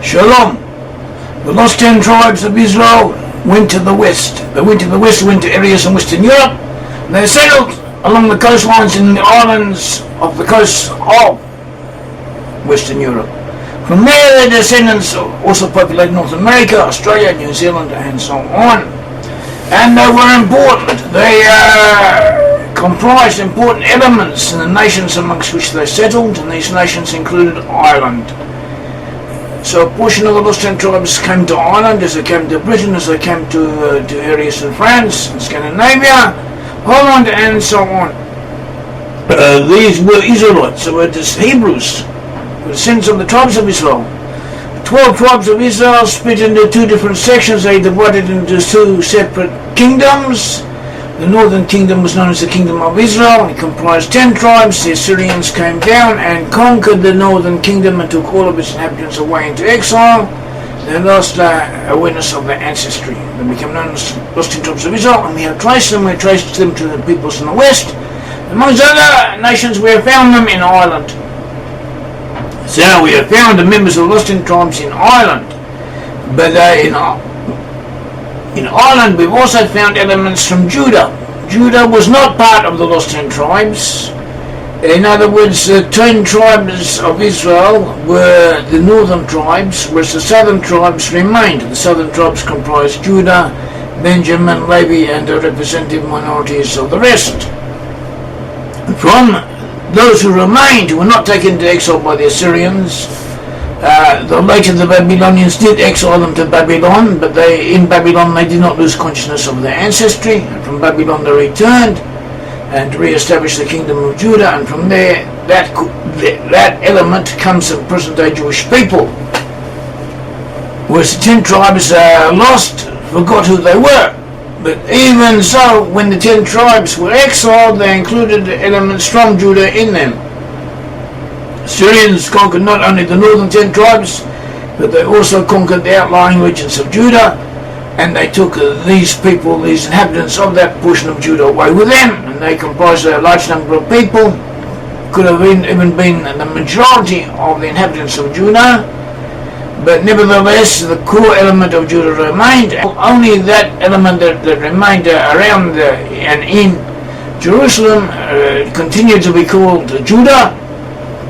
Shalom. The lost 10 tribes of Israel went to the west. They went to the west, went to areas in Western Europe. And they settled along the coastlines in the islands of the coast of Western Europe. From there, their descendants also populated North America, Australia, New Zealand, and so on. And they were important. They comprised important elements in the nations amongst which they settled, and these nations included Ireland. So a portion of the lost 10 tribes came to Ireland, as they came to Britain, as they came to areas in France, and Scandinavia, Holland, and so on. These were Israelites, so were just Hebrews, descendants of the tribes of Israel. 12 tribes of Israel split into two different sections. They divided into two separate kingdoms. The northern kingdom was known as the Kingdom of Israel. It comprised 10 tribes. The Assyrians came down and conquered the northern kingdom and took all of its inhabitants away into exile. They lost awareness of their ancestry. They became known as lost 10 tribes of Israel, and we have traced them. We traced them to the peoples in the west. Amongst other nations, we have found them in Ireland. So we have found the members of the lost 10 tribes in Ireland. But in Ireland, we've also found elements from Judah. Judah was not part of the lost 10 tribes. In other words, the 10 tribes of Israel were the northern tribes, whereas the southern tribes remained. The southern tribes comprised Judah, Benjamin, Levi, and the representative minorities of the rest. From those who remained, who were not taken into exile by the Assyrians, though later the Babylonians did exile them to Babylon, but in Babylon they did not lose consciousness of their ancestry. And from Babylon they returned and re-established the kingdom of Judah, and from there that element comes of present-day Jewish people. Whereas the 10 tribes lost, forgot who they were. But even so, when the 10 tribes were exiled, they included elements from Judah in them. Assyrians conquered not only the northern 10 tribes, but they also conquered the outlying regions of Judah, and they took these people, these inhabitants of that portion of Judah, away with them, and they comprised a large number of people. Could have even been the majority of the inhabitants of Judah, but nevertheless the core element of Judah remained. Only that element that remained around and in Jerusalem continued to be called Judah,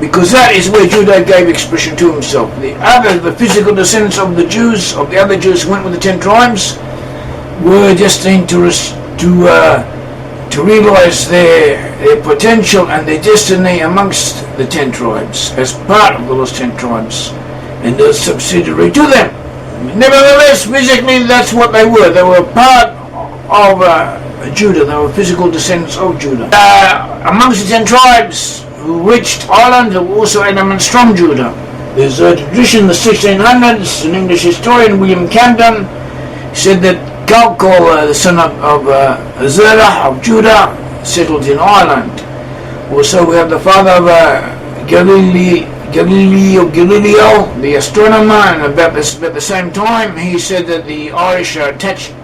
because that is where Judah gave expression to himself. The physical descendants of the Jews, of the other Jews who went with the 10 tribes, were destined to realize their potential and their destiny amongst the 10 tribes, as part of the lost 10 tribes, and as subsidiary to them. Nevertheless, physically, that's what they were. They were part of Judah. They were physical descendants of Judah. Amongst the 10 tribes who reached Ireland, there were also elements from Judah. There's a tradition in the 1600s, an English historian, William Camden, said that Calcol, the son of Zerah of Judah, settled in Ireland. Also, we have the father of Galileo, the astronomer, and about the same time, he said that the Irish are attached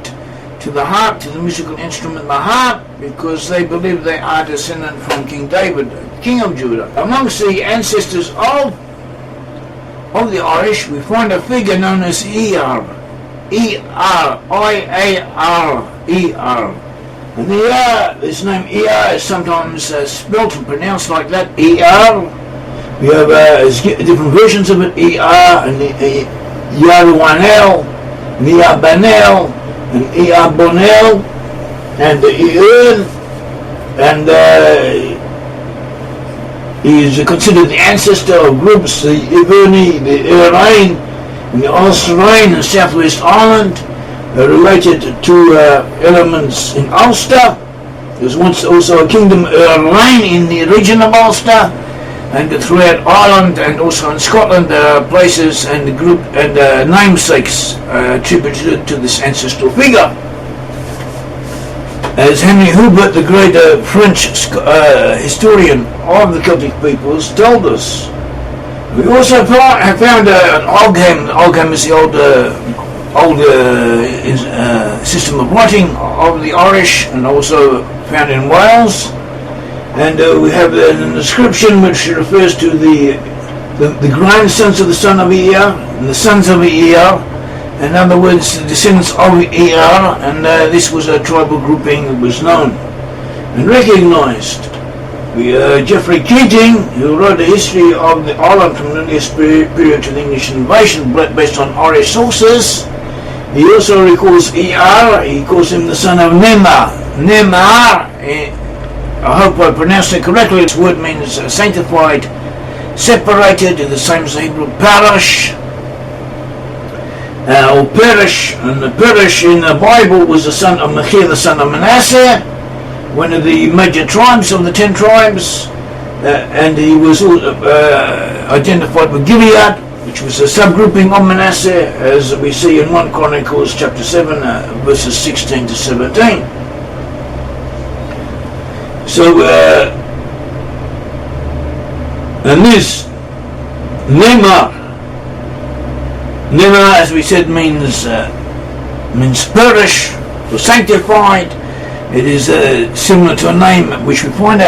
to the harp, to the musical instrument, the harp, because they believe they are descendant from King David, king of Judah. Amongst the ancestors of the Irish, we find a figure known as Yair. E-R-I-A-R-E-R. And this name Yair is sometimes spelt and pronounced like that, E-R. We have different versions of it, E-R, and Yair-Wanel, and Yair-Banel, and Yair-Bonel, and Yair, and he is considered the ancestor of groups, the Iverni, the Irain, and the Ulster-Rhine in southwest Ireland, related to elements in Ulster. There was once also a kingdom Irain in the region of Ulster, and throughout Ireland and also in Scotland there are places and group and namesakes attributed to this ancestral figure. As Henry Hubert, the great French historian of the Celtic peoples, told us. We also have found an Ogham. Ogham is the old system of writing of the Irish, and also found in Wales. And we have an inscription which refers to the the grandsons of the son of Yair, and the sons of Yair, in other words, the descendants of Yair, and this was a tribal grouping that was known and recognized. Geoffrey Keating, who wrote the history of the island from the earliest period to the English invasion based on Irish sources, he also recalls Yair. He calls him the son of Nemar. Nemar, I hope I pronounced it correctly, this word means sanctified, separated, the same as the Hebrew parish, or perish, and the perish in the Bible was the son of Machir, the son of Manasseh, one of the major tribes of the 10 tribes, and he was identified with Gilead, which was a subgrouping of Manasseh, as we see in 1 Chronicles chapter 7, verses 16 to 17. So, and this Nemar, as we said, means perish or sanctified. It is similar to a name which we find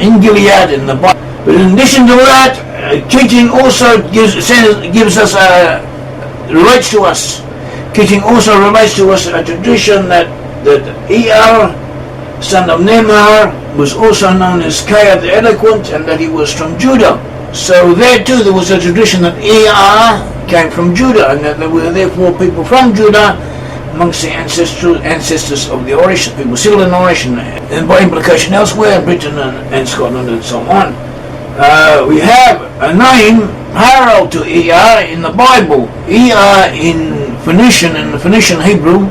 in Gilead in the Bible. But in addition to that, Keating also relates to us. Keating also relates to us a tradition that Yair, son of Nemar, was also known as Yair the Eloquent, and that he was from Judah. So there too there was a tradition that Yair came from Judah, and that there were therefore people from Judah amongst the ancestors of the Irish, people still in Irish, and by implication elsewhere, Britain and Scotland and so on. We have a name parallel to Yair in the Bible. Yair in the Phoenician Hebrew,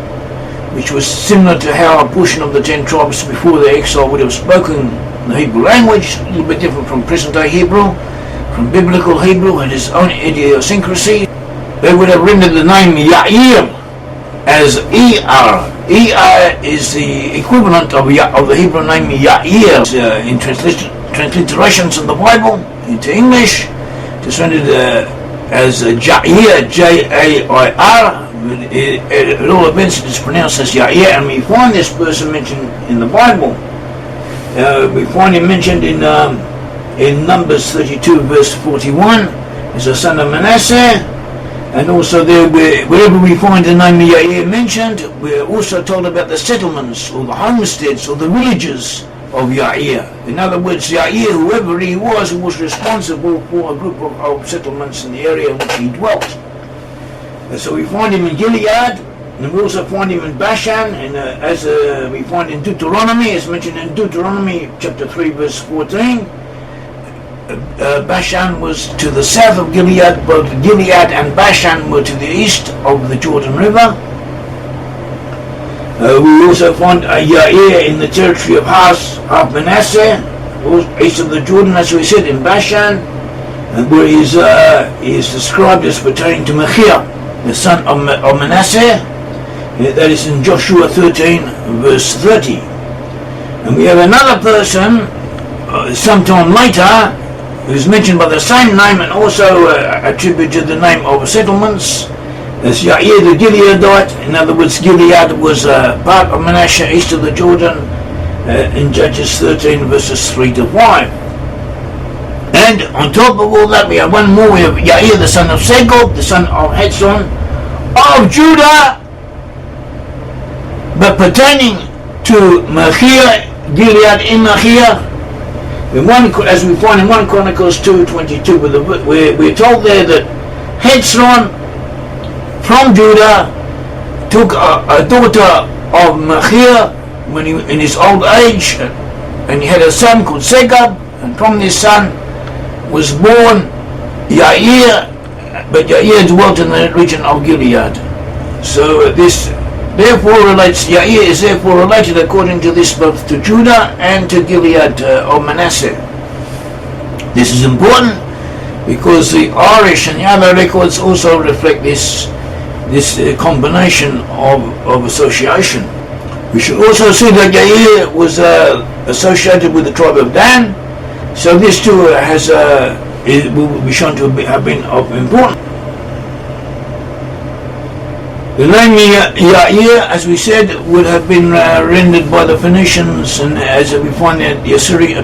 which was similar to how a portion of the 10 tribes before the exile would have spoken the Hebrew language, a little bit different from present-day Hebrew, from biblical Hebrew and its own idiosyncrasy. They would have rendered the name Yair as Yair. Yair is the equivalent of the Hebrew name Yair. In transliterations of the Bible into English, it's rendered as Jair, J-A-I-R. At all events, it is pronounced as Yair, and we find this person mentioned in the Bible. We find him mentioned in Numbers 32, verse 41, as a son of Manasseh. And also there, wherever we find the name of Yair mentioned, we're also told about the settlements, or the homesteads, or the villages of Yair. In other words, Yair, whoever he was responsible for a group of settlements in the area in which he dwelt. And so we find him in Gilead, and we also find him in Bashan, and as we find in Deuteronomy, as mentioned in Deuteronomy chapter 3, verse 14, Bashan was to the south of Gilead, both Gilead and Bashan were to the east of the Jordan River. We also find Yair in the territory of half Manasseh, east of the Jordan, as we said, in Bashan, where he is described as pertaining to Machir, the son of Manasseh. That is in Joshua 13, verse 30. And we have another person, sometime later, who is mentioned by the same name and also attributed the name of settlements, as Yair the Gileadite. In other words, Gilead was part of Manasseh east of the Jordan, in Judges 13, verses 3 to 5. And on top of all that, we have one more. We have Yair the son of Segub, the son of Hetzon, of Judah, but pertaining to Machir, Gilead in Machir. As we find in 1 Chronicles 2:22, we're told there that Hetzon from Judah took a daughter of Machir when he in his old age, and he had a son called Segub, and from this son was born Yair, but Yair dwelt in the region of Gilead. So this therefore relates, Yair is therefore related according to this both to Judah and to Gilead of Manasseh. This is important because the Irish and the other records also reflect this combination of association. We should also see that Yair was associated with the tribe of Dan, so this too will be shown to have been of importance. The name Yair, as we said, would have been rendered by the Phoenicians, and as we find it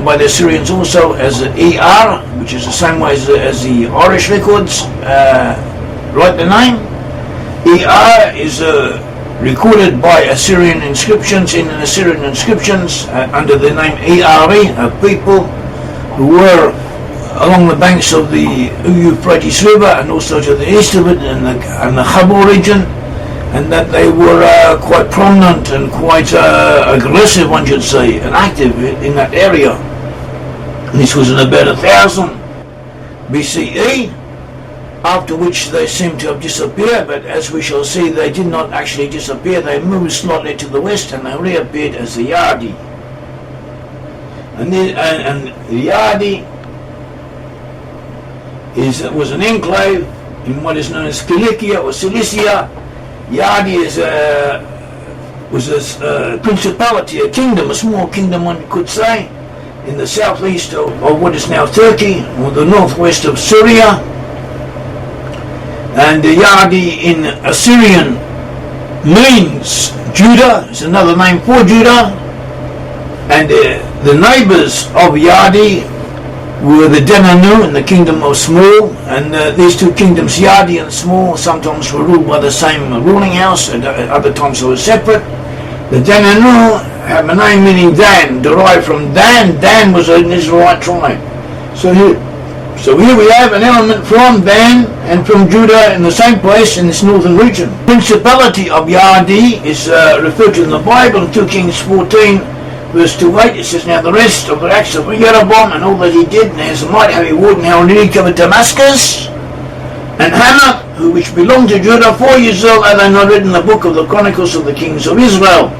by the Assyrians also, as Er, which is the same way as the Irish records write the name. Er is recorded by Assyrian inscriptions under the name Eri, a people who were along the banks of the Euphrates River and also to the east of it and the Giber region, and that they were quite prominent and quite aggressive, one should say, and active in that area. This was in about 1000 BCE, after which they seem to have disappeared, but as we shall see, they did not actually disappear. They moved slightly to the west and they reappeared as the Yadii. And the Yadii was an enclave in what is known as Cilicia or Cilicia. Yadii was a principality, a kingdom, a small kingdom one could say, in the southeast of what is now Turkey, or the northwest of Syria. And the Yadii in Assyrian means Judah, is another name for Judah. And the neighbors of Yadii were the Danann and the kingdom of Small, and these two kingdoms, Yadii and Small, sometimes were ruled by the same ruling house, and at other times they were separate. The Danann have a name meaning Dan, derived from Dan. Dan was an Israelite tribe. So here we have an element from Dan and from Judah in the same place in this northern region. Principality of Yadii is referred to in the Bible in 2 Kings 14, verse 2:8. It says, "Now the rest of the acts of Jeroboam and all that he did, and his might, how he warred and how he covered Damascus, and Hamath, which belonged to Judah, 4 years old, are they not written in the book of the Chronicles of the Kings of Israel?"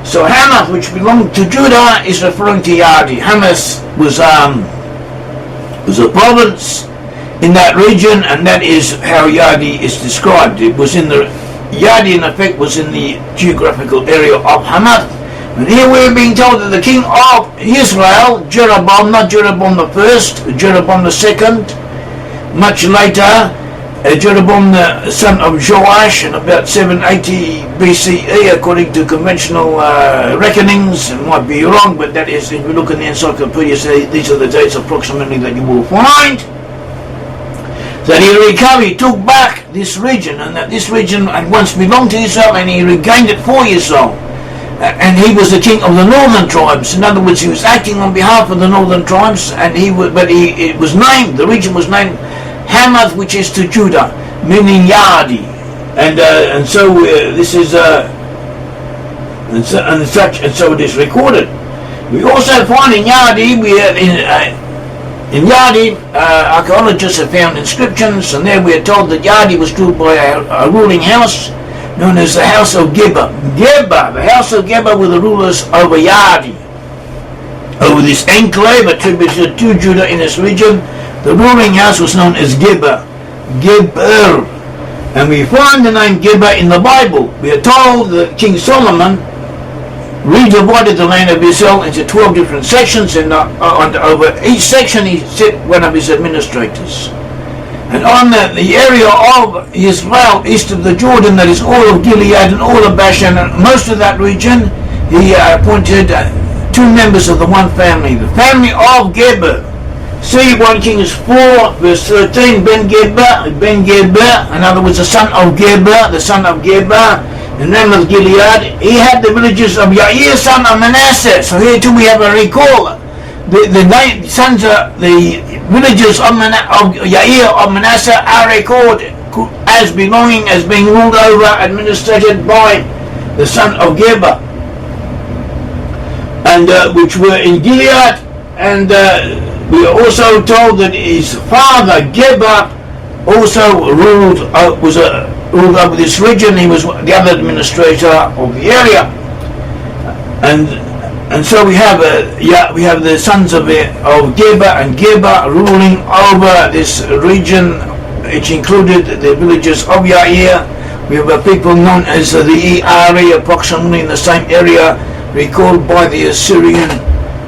So Hamath, which belonged to Judah, is referring to Yadii. Hamath was a province in that region, and that is how Yadii is described. It was Yadii in effect was in the geographical area of Hamath. And here we're being told that the king of Israel, Jeroboam, not Jeroboam the first, Jeroboam the second, much later, Jeroboam the son of Joash in about 780 BCE, according to conventional reckonings. It might be wrong, but that is, if we look in the encyclopedia, these are the dates approximately that you will find. That he took back this region, and that this region had once belonged to Israel, and he regained it 4 years old. And he was the king of the northern tribes. In other words, he was acting on behalf of the northern tribes, and the region was named Hamath, which is to Judah, meaning Yadii. And so this is and so it is recorded. We also find in Yadii, in Yadii, archaeologists have found inscriptions, and there we are told that Yadii was ruled by a ruling house known as the House of Giber. The House of Giber were the rulers over Yadii. Over this enclave attributed to Judah in this region, the ruling house was known as Giber. And we find the name Giber in the Bible. We are told that King Solomon redivided the land of Israel into 12 different sections, and over each section he set one of his administrators. And on the area of Israel east of the Jordan, that is all of Gilead and all of Bashan, and most of that region, he appointed 2 members of the one family, the family of Giber. See 1 Kings 4 verse 13, Ben Giber, in other words the son of Giber, in Ramoth Gilead. He had the villages of Yair, son of Manasseh. So here too we have a recall. The villages of Yair of Manasseh are recorded as being ruled over, administered by the son of Giber, and which were in Gilead. And we are also told that his father Giber also ruled over this region. He was the other administrator of the area, and so we have the sons of Giber and Giber ruling over this region, which included the villages of Yair. We have a people known as the Eri, approximately in the same area, recalled by the Assyrian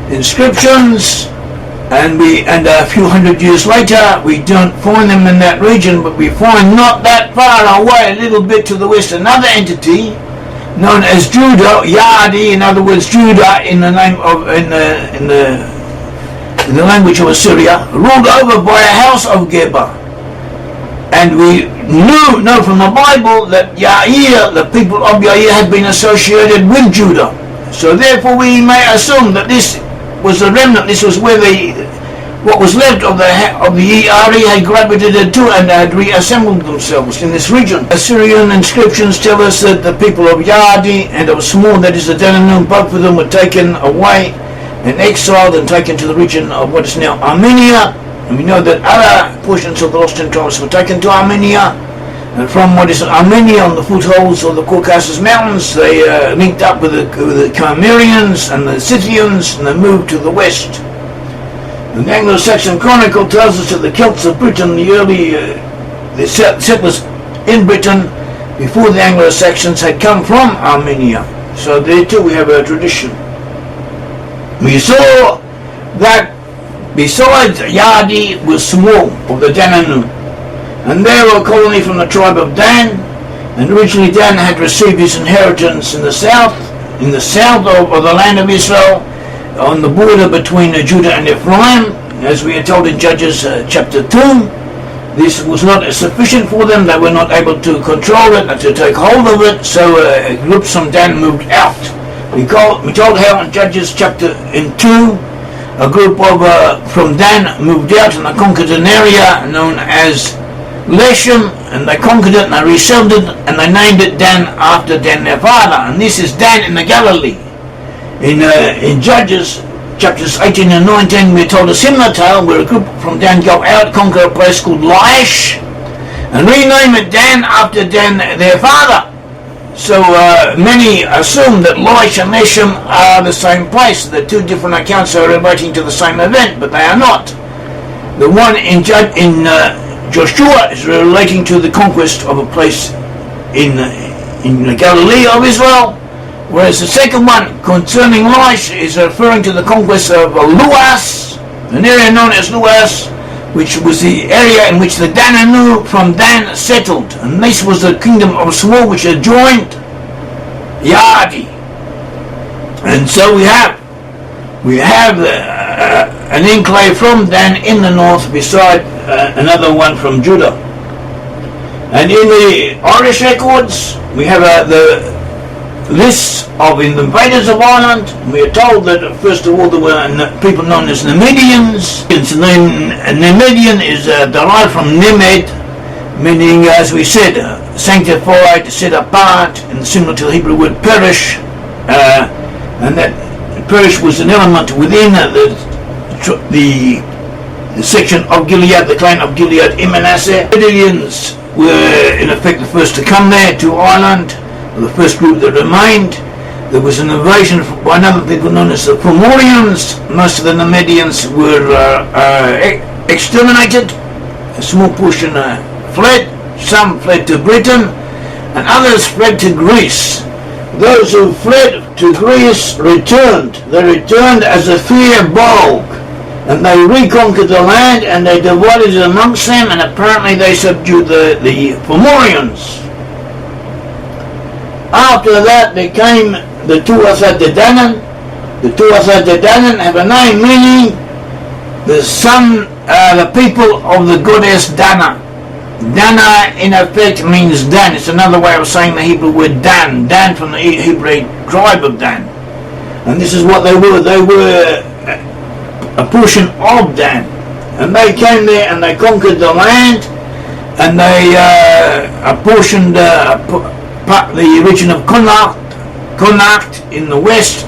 inscriptions. and a few hundred years later we don't find them in that region, but we find not that far away, a little bit to the west, another entity known as Judah, Yadii, in other words Judah in the name of in the language of Assyria, ruled over by a House of Giber. And we know from the Bible that Yair, the people of Yair, had been associated with Judah. So therefore we may assume that this was the remnant, this was where what was left of the Eri had gravitated to and had reassembled themselves in this region. Assyrian inscriptions tell us that the people of Yadii and of Small, that is the Danann, both of them were taken away and exiled and taken to the region of what is now Armenia. And we know that other portions of the Lost Ten Tribes were taken to Armenia. And from what is Armenia on the footholds of the Caucasus Mountains, they linked up with the Cimmerians and the Scythians, and they moved to the west. And the Anglo-Saxon Chronicle tells us that the Celts of Britain, the early the settlers in Britain before the Anglo-Saxons, had come from Armenia. So there too we have a tradition. We saw that besides Yadii was Small of the Danann, and they were a colony from the tribe of Dan, and originally Dan had received his inheritance in the south of the land of Israel, on the border between Judah and Ephraim, as we are told in Judges chapter 2. This was not sufficient for them. They were not able to control it and to take hold of it, so groups from Dan moved out. We told how in Judges chapter 2, a group of from Dan moved out and they conquered an area known as Leshem, and they conquered it and they resettled it and they named it Dan after Dan their father, and this is Dan in the Galilee. In Judges chapters 18 and 19 we're told a similar tale where a group from Dan go out, conquer a place called Laish and rename it Dan after Dan their father. So many assume that Laish and Leshem are the same place. The two different accounts are relating to the same event, but they are not. The one in Joshua is relating to the conquest of a place in the Galilee of Israel, whereas the second one concerning Laish is referring to the conquest of Luas, an area known as Luas, which was the area in which the Danann from Dan settled, and this was the kingdom of Small which had joined Yadii. And so we have an enclave from Dan in the north beside another one from Judah. And in the Irish records we have the lists of the invaders of Ireland. We are told that first of all there were people known as Nemedians. The name Nemedian is derived from Nemed, meaning, as we said, sanctified, set apart, and similar to the Hebrew word perish, and that perish was an element within the section of Gilead, the clan of Gilead in Manasseh. The Davidians were in effect the first to come there to Ireland, the first group that remained. There was an invasion by another people known as the Fomorians. Most of the Nemedians were exterminated. A small portion fled. Some fled to Brit-Am, and others fled to Greece. Those who fled to Greece returned. They returned as a fair bulk, and they reconquered the land and they divided it amongst them, and apparently they subdued the Fomorians. After that there came the Tuatha De Danann. The Tuatha De Danann have a name meaning the people of the goddess Dana. Dana in effect means Dan. It's another way of saying the Hebrew word Dan. Dan from the Hebrew tribe of Dan. And this is what they were. They were a portion of Dan. And they came there and they conquered the land, and they apportioned the region of Connacht in the west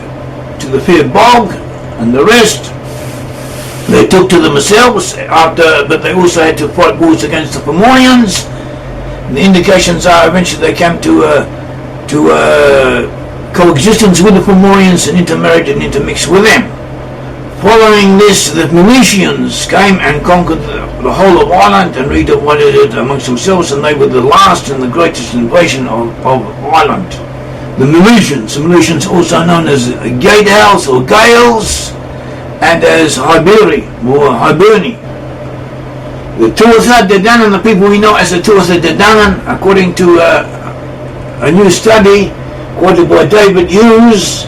to the fair bog, and the rest they took to themselves but they also had to fight wars against the Fomorians. The indications are eventually they came to coexistence with the Fomorians and intermarried and intermixed with them. Following this, the Milesians came and conquered the whole of Ireland and redivided it amongst themselves, and they were the last and the greatest invasion of Ireland. The Milesians also known as Gaedhals or Gaels, and as Hiberi or Hiberni. The Tuatha De Danann, the people we know as the Tuatha De Danann, according to a new study quoted by Davidiy,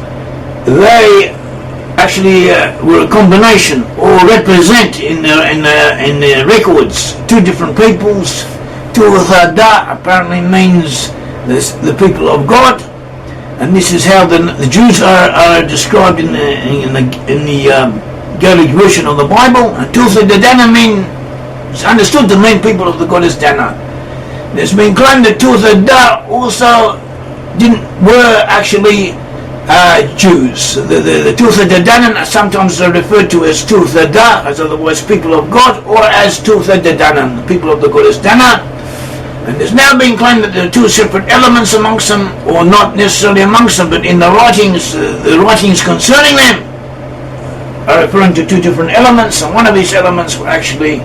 they actually were a combination or represent in their records two different peoples. Tuatha Da apparently means the people of God, and this is how the Jews are described in the Gaelic version of the Bible. And Tuatha De Danann it's understood to mean people of the goddess Danann. It's been claimed that Tuatha Da also were actually Jews. The Tuatha De Danann are sometimes referred to as Tuatha Da, as otherwise people of God, or as Tuatha De Danann, people of the goddess Danann. And it's now been claimed that there are two separate elements amongst them, or not necessarily amongst them, but in the writings concerning them are referring to two different elements, and one of these elements were actually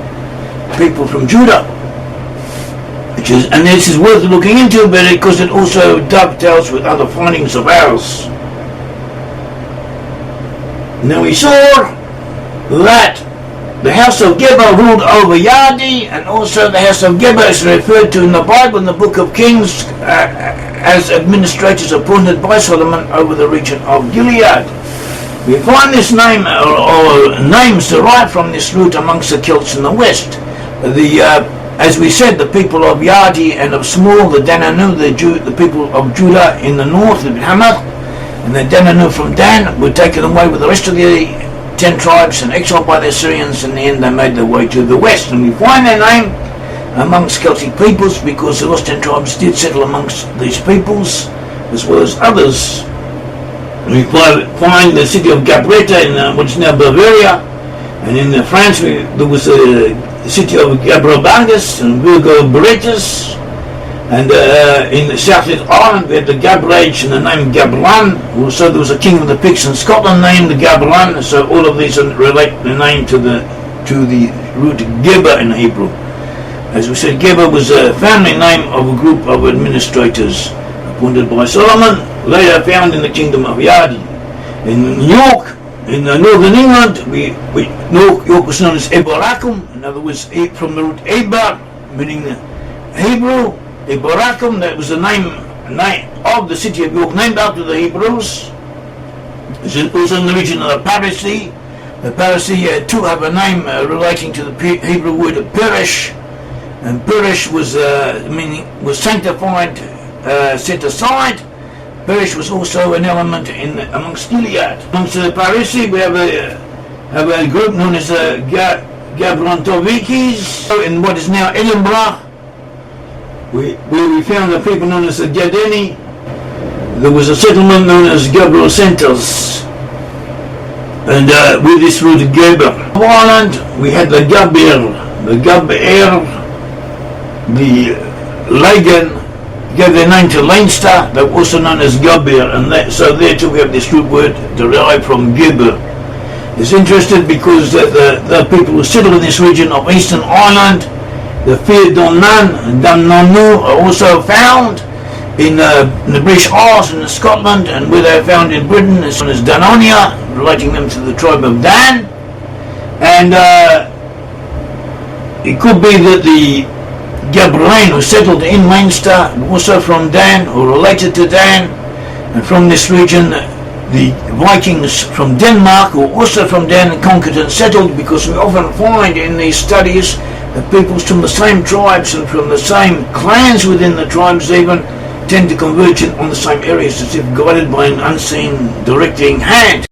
people from Judah, and this is worth looking into, but because it also dovetails with other findings of ours. Now we saw that the House of Giber ruled over Yadii, and also the House of Giber is referred to in the Bible in the Book of Kings as administrators appointed by Solomon over the region of Gilead. We find this name or names derived from this root amongst the Celts in the west. As we said, the people of Yadii and of Small, the Danann, the people of Judah in the north, the Brit-Am, and the Danann from Dan were taken away with the rest of the 10 tribes and exiled by the Assyrians. In the end, they made their way to the west, and we find their name amongst Celtic peoples because the lost 10 tribes did settle amongst these peoples as well as others. We find the city of Gabretta in what is now Bavaria, and in France there was the city of Gabrabangus and Virgo Beretus, and in the southeast Ireland we had the Gabrage and the name Gablan. Also there was a king of the Picts in Scotland named Gablan, so all of these relate the name to the root Giber in Hebrew. As we said, Giber was a family name of a group of administrators appointed by Solomon, later found in the kingdom of Yadii. In York, in northern England, York was known as Eboracum, in other words, from the root Eber, meaning Hebrew. Eboracum, that was the name of the city of York, named after the Hebrews. It's also in the region of the Parisy. The Parisy too have a name relating to the Hebrew word Perish, and Perish was sanctified, set aside. Perish was also an element amongst Gilead. Amongst the Parisy, we have a group known as Gabrontovikis. In what is now Edinburgh, we found a people known as the Yadii. There was a settlement known as Gabriel Centers, and with this root Giber. In Ireland, we had the Gabir, the Lagan, gave their name to Leinster. They were also known as Gabir, and so there too we have this root word derived from Giber. It's interesting because the people who settled in this region of Eastern Ireland, the Fir Danann and Danannu, are also found in the British Isles and in Scotland, and where they are found in Britain is known as Danonia, relating them to the tribe of Dan. And it could be that the Gabriel who settled in Leinster, also from Dan, or related to Dan, and from this region the Vikings from Denmark, who also from Dan, conquered and settled, because we often find in these studies that peoples from the same tribes and from the same clans within the tribes even tend to converge on the same areas, as if guided by an unseen directing hand.